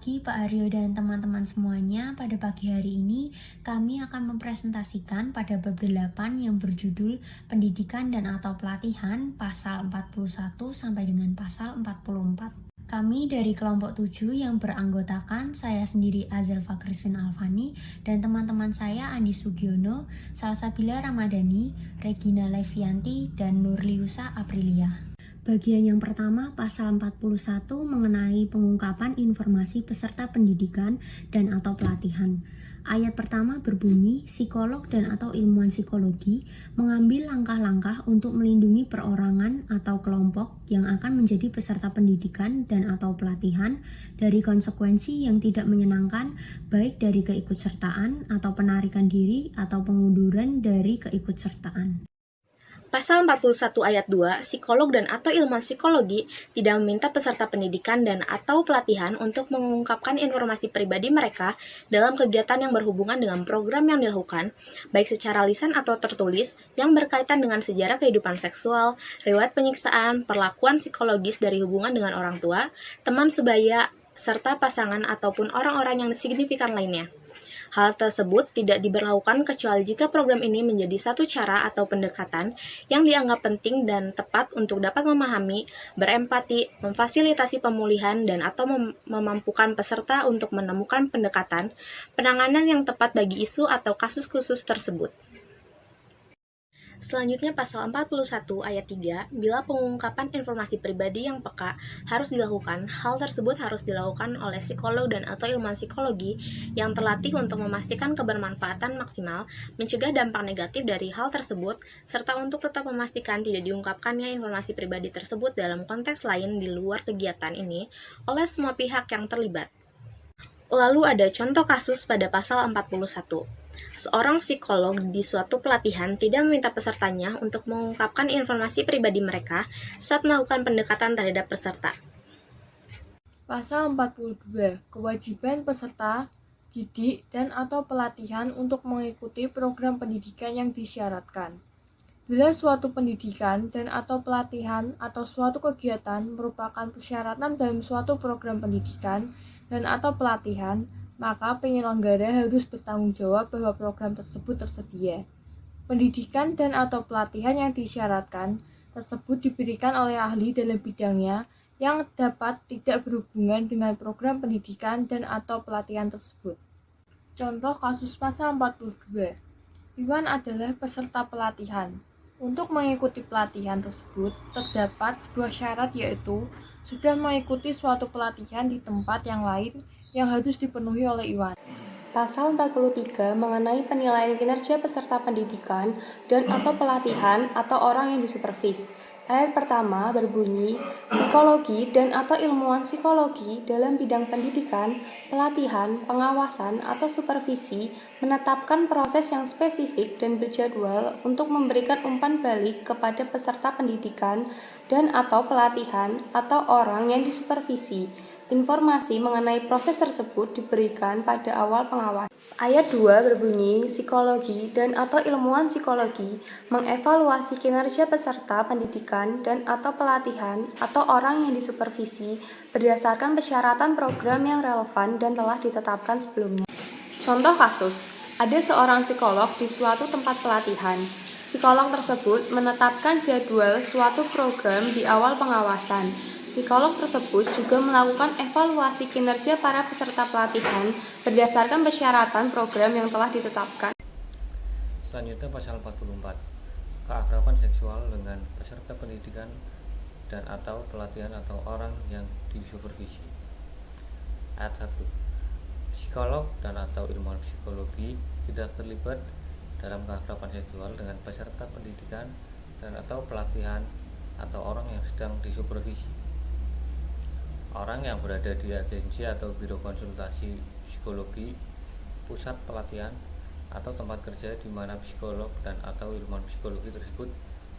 pagi Pak Aryo dan teman-teman semuanya. Pada pagi hari ini kami akan mempresentasikan pada bab 8 yang berjudul Pendidikan dan atau Pelatihan pasal 41 sampai dengan pasal 44. Kami dari kelompok 7 yang beranggotakan saya sendiri Azelfa Krisvin Alfani dan teman-teman saya Andi Sugiono, Salsabila Ramadhani, Regina Levianti, dan Nurliusa Aprilia. Bagian yang pertama, pasal 41 mengenai pengungkapan informasi peserta pendidikan dan atau pelatihan. Ayat pertama berbunyi, psikolog dan atau ilmuwan psikologi mengambil langkah-langkah untuk melindungi perorangan atau kelompok yang akan menjadi peserta pendidikan dan atau pelatihan dari konsekuensi yang tidak menyenangkan, baik dari keikutsertaan atau penarikan diri atau pengunduran dari keikutsertaan. Pasal 41 ayat 2, psikolog dan atau ilmuwan psikologi tidak meminta peserta pendidikan dan atau pelatihan untuk mengungkapkan informasi pribadi mereka dalam kegiatan yang berhubungan dengan program yang dilakukan, baik secara lisan atau tertulis, yang berkaitan dengan sejarah kehidupan seksual, riwayat penyiksaan, perlakuan psikologis dari hubungan dengan orang tua, teman sebaya, serta pasangan ataupun orang-orang yang signifikan lainnya. Hal tersebut tidak diberlakukan kecuali jika program ini menjadi satu cara atau pendekatan yang dianggap penting dan tepat untuk dapat memahami, berempati, memfasilitasi pemulihan, dan atau memampukan peserta untuk menemukan pendekatan, penanganan yang tepat bagi isu atau kasus khusus tersebut. Selanjutnya pasal 41 ayat 3, bila pengungkapan informasi pribadi yang peka harus dilakukan, hal tersebut harus dilakukan oleh psikolog dan atau ilmuwan psikologi yang terlatih untuk memastikan kebermanfaatan maksimal, mencegah dampak negatif dari hal tersebut, serta untuk tetap memastikan tidak diungkapkannya informasi pribadi tersebut dalam konteks lain di luar kegiatan ini oleh semua pihak yang terlibat. Lalu ada contoh kasus pada pasal 41. Seorang psikolog di suatu pelatihan tidak meminta pesertanya untuk mengungkapkan informasi pribadi mereka saat melakukan pendekatan terhadap peserta. Pasal 42. Kewajiban peserta didik dan atau pelatihan untuk mengikuti program pendidikan yang disyaratkan. Bila suatu pendidikan dan atau pelatihan atau suatu kegiatan merupakan persyaratan dalam suatu program pendidikan dan atau pelatihan, maka penyelenggara harus bertanggung jawab bahwa program tersebut tersedia. Pendidikan dan atau pelatihan yang disyaratkan tersebut diberikan oleh ahli dalam bidangnya yang dapat tidak berhubungan dengan program pendidikan dan atau pelatihan tersebut. Contoh kasus pasal 42. Iwan adalah peserta pelatihan. Untuk mengikuti pelatihan tersebut, terdapat sebuah syarat yaitu sudah mengikuti suatu pelatihan di tempat yang lain yang harus dipenuhi oleh Iwan. Pasal 43 mengenai penilaian kinerja peserta pendidikan dan atau pelatihan atau orang yang disupervis. Ayat pertama berbunyi, psikologi dan atau ilmuwan psikologi dalam bidang pendidikan, pelatihan, pengawasan, atau supervisi menetapkan proses yang spesifik dan berjadwal untuk memberikan umpan balik kepada peserta pendidikan dan atau pelatihan atau orang yang disupervisi. Informasi mengenai proses tersebut diberikan pada awal pengawasan. Ayat 2 berbunyi, psikologi dan atau ilmuwan psikologi mengevaluasi kinerja peserta pendidikan dan atau pelatihan atau orang yang disupervisi berdasarkan persyaratan program yang relevan dan telah ditetapkan sebelumnya. Contoh kasus, ada seorang psikolog di suatu tempat pelatihan. Psikolog tersebut menetapkan jadwal suatu program di awal pengawasan. Psikolog tersebut juga melakukan evaluasi kinerja para peserta pelatihan berdasarkan persyaratan program yang telah ditetapkan. Selanjutnya pasal 44. Keakraban seksual dengan peserta pendidikan dan atau pelatihan atau orang yang disupervisi. Ayat 1. Psikolog dan atau ilmuwan psikologi tidak terlibat dalam keakraban seksual dengan peserta pendidikan dan atau pelatihan atau orang yang sedang disupervisi. Orang yang berada di agensi atau biro konsultasi psikologi, pusat pelatihan, atau tempat kerja di mana psikolog dan atau ilmuwan psikologi tersebut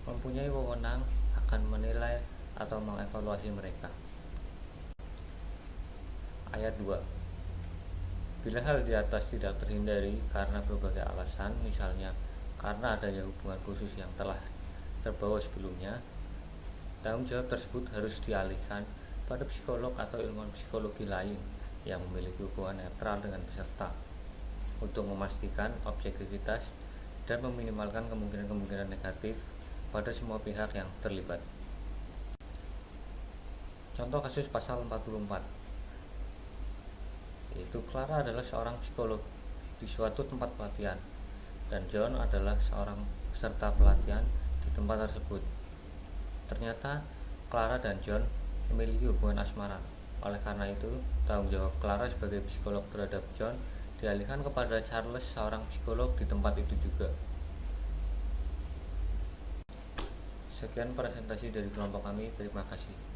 mempunyai wewenang akan menilai atau mengevaluasi mereka. Ayat 2. Bila hal di atas tidak terhindari karena berbagai alasan, misalnya karena adanya hubungan khusus yang telah terbawa sebelumnya, tanggung jawab tersebut harus dialihkan pada psikolog atau ilmuwan psikologi lain yang memiliki hubungan netral dengan peserta untuk memastikan objektivitas dan meminimalkan kemungkinan-kemungkinan negatif pada semua pihak yang terlibat. Contoh kasus pasal 44, yaitu Clara adalah seorang psikolog di suatu tempat pelatihan dan John adalah seorang peserta pelatihan di tempat tersebut. Ternyata Clara dan John memiliki hubungan asmara. Oleh karena itu, tanggung jawab Clara sebagai psikolog terhadap John dialihkan kepada Charles, seorang psikolog di tempat itu juga. Sekian presentasi dari kelompok kami, terima kasih.